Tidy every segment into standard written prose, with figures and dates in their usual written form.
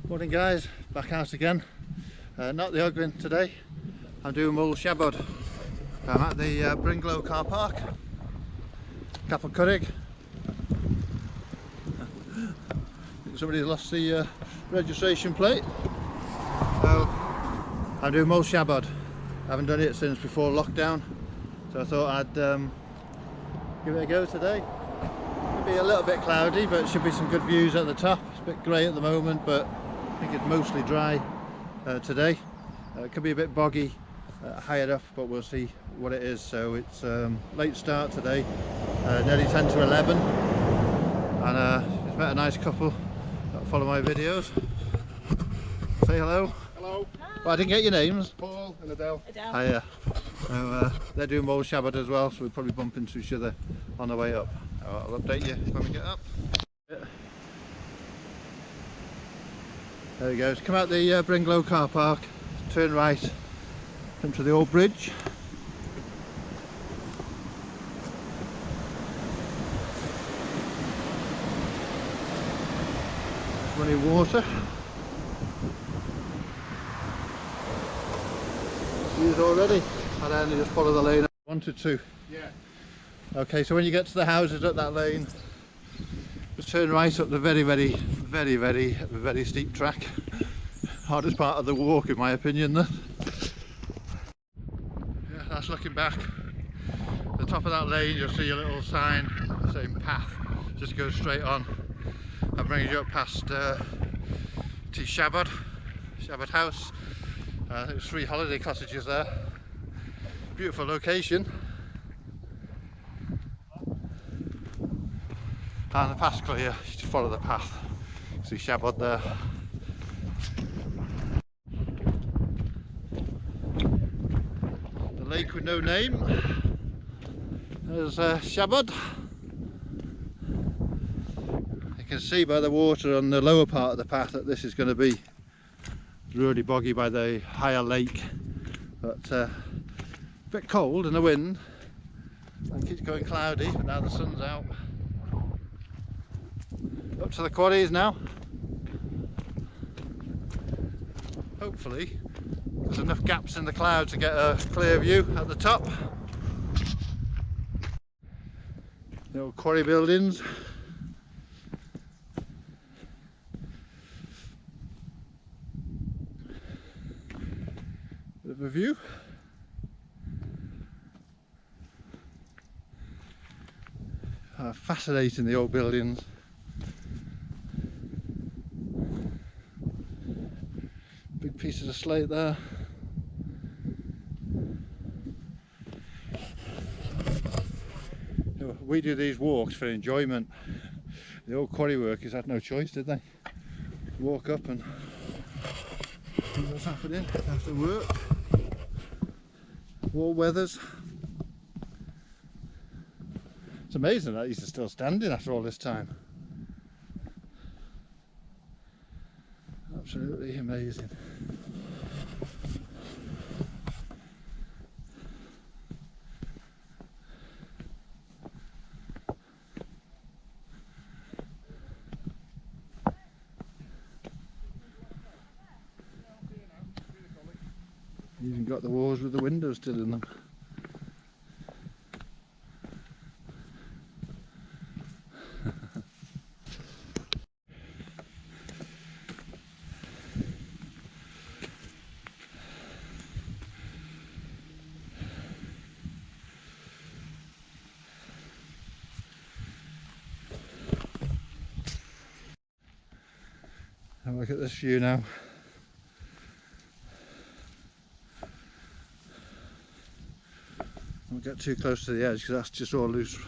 Morning guys, back out again. Not the Ugrin today. I'm doing Moel Siabod. I'm at the Bringlow car park, Capel Curig. Somebody lost the registration plate. So I'm doing Moel Siabod. I haven't done it since before lockdown, so I thought I'd give it a go today. It'll be a little bit cloudy, but it should be some good views at the top. It's a bit grey at the moment, but I think it's mostly dry today. It could be a bit boggy higher up, but we'll see what it is. So it's late start today, nearly 10 to 11, and just met a nice couple that follow my videos. Say hello. Hello. Well, I didn't get your names. Paul and Adele. Hiya. So, they're doing Moel Siabod as well, so we'll probably bump into each other on the way up. I'll update you when we get up. There we go. So come out the Bringlow car park, turn right, come to the old bridge. Running water. Views already, and then you just follow the lane. 1 to 2. Yeah. Okay, so when you get to the houses up that lane, just turn right up the very steep track. Hardest part of the walk, in my opinion. That. Yeah, that's looking back. At the top of that lane, you'll see a little sign saying path. Just go straight on. That brings you up past to Siabod House. There's 3 holiday cottages there. Beautiful location. And the path's clear, you just follow the path. See Siabod there. The lake with no name. There's Siabod. You can see by the water on the lower part of the path that this is going to be really boggy by the higher lake. But a bit cold in the wind. And keeps going cloudy, but now the sun's out. Up to the quarries now. Hopefully there's enough gaps in the cloud to get a clear view at the top. The old quarry buildings. Bit of a view. Fascinating, the old buildings. Big pieces of slate there. We do these walks for enjoyment. The old quarry workers had no choice, did they? Walk up and see what's happening after work. All weathers. It's amazing that these are still standing after all this time. Absolutely amazing. You even got the walls with the windows still in them. Have a look at this view now. Don't get too close to the edge because that's just all loose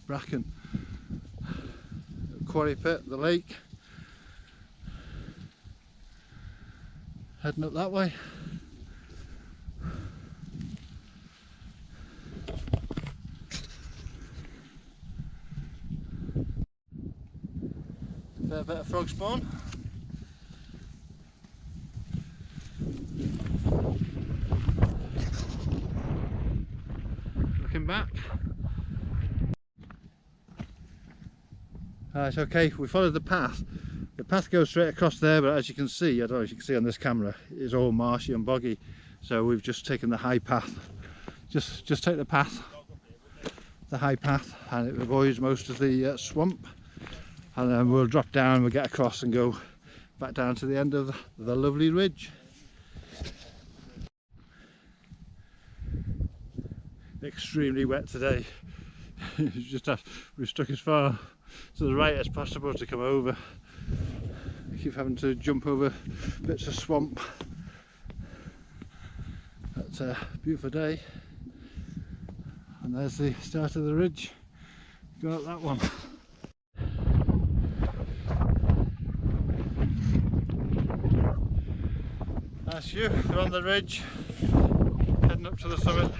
bracken. Quarry pit, the lake. Heading up that way. Fair bit of frog spawn. Back. Right, okay, we followed the path The path goes straight across there, but as you can see, I don't know if you can see on this camera, it's all marshy and boggy. So we've just taken the high path. Just take the path, the high path, and it avoids most of the swamp. And then we'll drop down, we'll get across and go back down to the end of the lovely ridge. Extremely wet today. We've stuck as far to the right as possible to come over. We keep having to jump over bits of swamp. It's a beautiful day, and there's the start of the ridge. Go up that one. Nice view. We're on the ridge, heading up to the summit.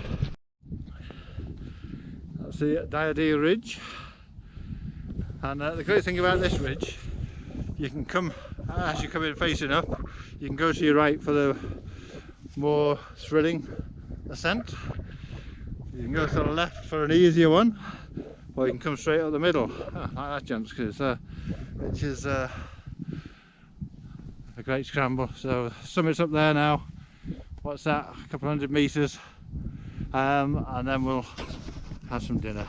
That's the Diadema Ridge, and the great thing about this ridge, you can come, as you come in facing up, you can go to your right for the more thrilling ascent, you can go to the left for an easier one, or you can come straight up the middle, like that, gents, which is a great scramble. So summit's up there now, what's that, a couple 100 metres, and then we'll have some dinner.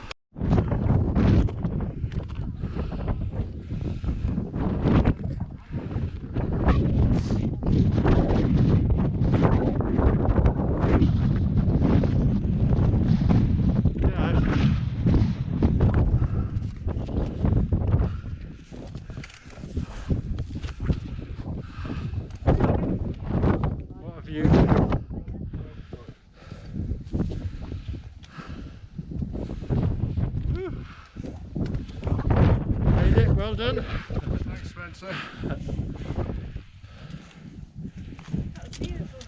What a view. Well done. Thanks, Spencer. That's beautiful.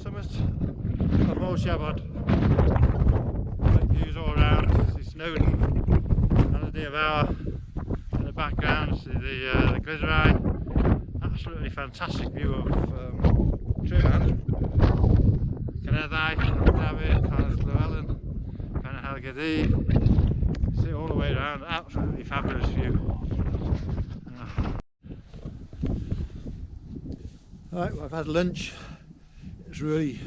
Summit of Moel Siabod. Great views all around. See Snowdon and the Devour in the background. See the Glycerine. Absolutely fantastic view of Trailhead. Canadai, David, Llewellyn. See all the way around, absolutely fabulous view. Right, well, I've had lunch. It's really,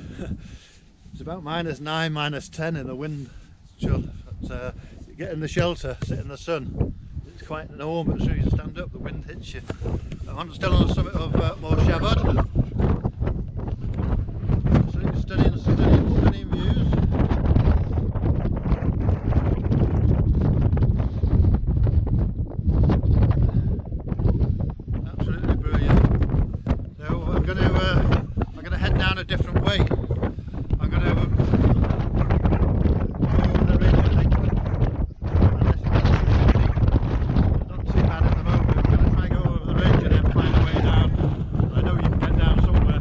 it's about -9, -10 in the wind chill. But, you get in the shelter, sit in the sun. It's quite warm, but as soon as you stand up, the wind hits you. I'm still on the summit of Moel Siabod. Absolutely stunning views. I'm going to head down a different way. I'm going to go over the ridge, I think. It's not too bad at the moment. I'm going to try and go over the ridge and then find a way down. I know you can get down somewhere.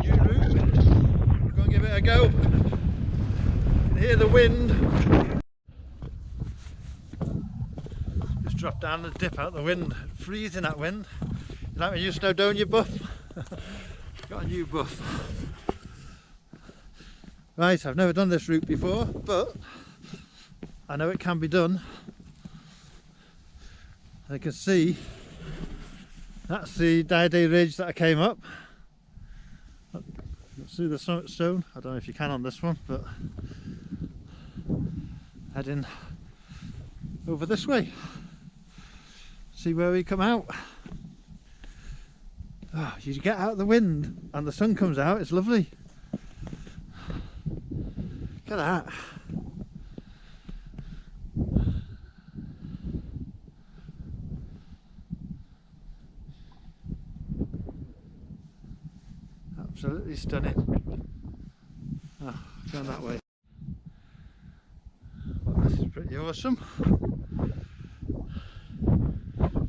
New route. Go and give it a go. You can hear the wind. Just drop down and dip out the wind. Freezing that wind. You like my new Snowdonia buff? Got a new buff. Right, I've never done this route before, but I know it can be done. I can see that's the Diadema Ridge that I came up. See the summit stone? I don't know if you can on this one, but heading over this way. See where we come out. Oh, you get out of the wind and the sun comes out, it's lovely. Look at that. Absolutely stunning. Oh, going that way. Well, this is pretty awesome.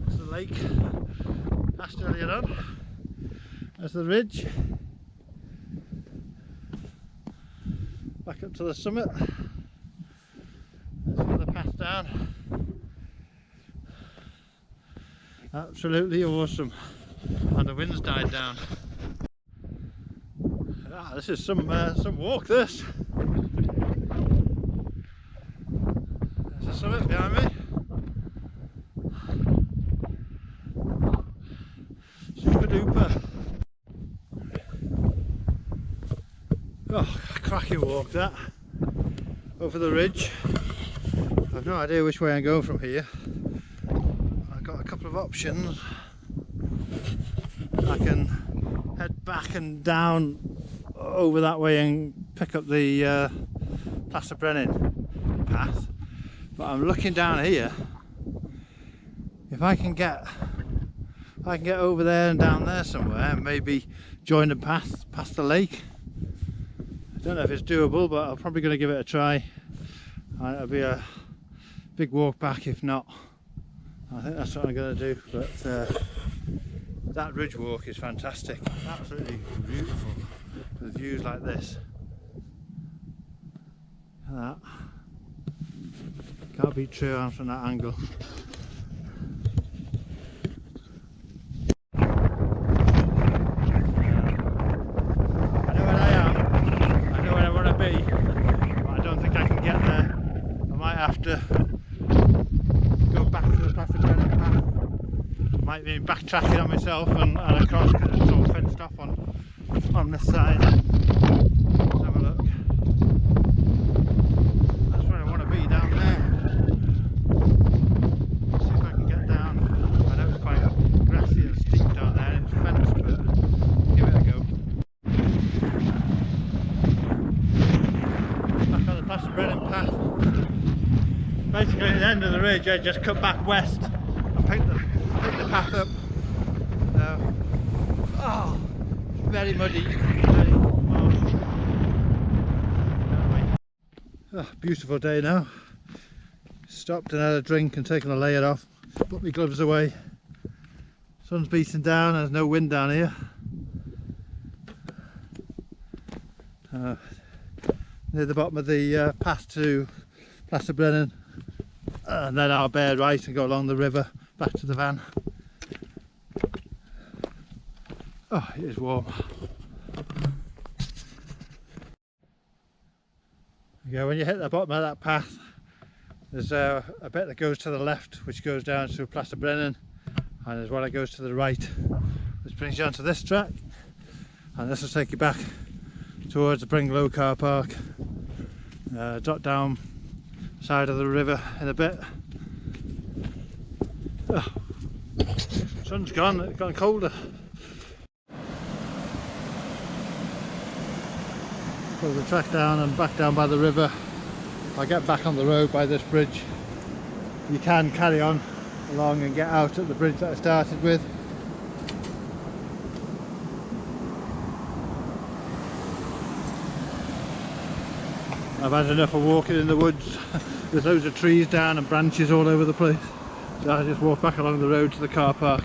That's the lake passed earlier on. There's the ridge. Back up to the summit. There's another path down. Absolutely awesome. And the wind's died down. Ah, this is some walk, this. the summit behind me. Super duper. Oh, cracking walk that. Over the ridge. I've no idea which way I'm going from here. I've got a couple of options. I can head back and down over that way and pick up the Plaster Brennan path, but I'm looking down here. If I can get over there and down there somewhere and maybe join the path past the lake. I don't know if it's doable, but I'm probably going to give it a try. It'll be a big walk back if not. I think that's what I'm going to do. But that ridge walk is fantastic, absolutely beautiful with views like this. Look at that. Can't beat true arms from that angle. I know where I am, I know where I want to be, but I don't think I can get there. I might have to go back to the Plaster Brennan path. Might mean backtracking on myself and across because it's all fenced off on this side. Let's have a look. That's where I want to be, down there. Let's see if I can get down. I know it's quite grassy and steep down there and it's fenced, but give it a go. Back on the Plaster Brennan path. Basically at the end of the ridge I just cut back west and picked the path up. Oh, very muddy, very marsh. Oh, beautiful day now. Stopped and had a drink and taken a layer off. Put my gloves away. Sun's beating down, there's no wind down here. Near the bottom of the path to Plaster Brennan, and then I'll bear right and go along the river back to the van. Oh, it is warm. Yeah, when you hit the bottom of that path, there's a bit that goes to the left which goes down to Plaster Brennan, and there's one that goes to the right which brings you onto this track, and this will take you back towards the Bringlow car park. Drop down side of the river in a bit. Oh, sun's gone, it's gone colder. Put the track down and back down by the river. I'll get back on the road by this bridge. You can carry on along and get out at the bridge that I started with. I've had enough of walking in the woods. There's loads of trees down and branches all over the place. So I just walk back along the road to the car park.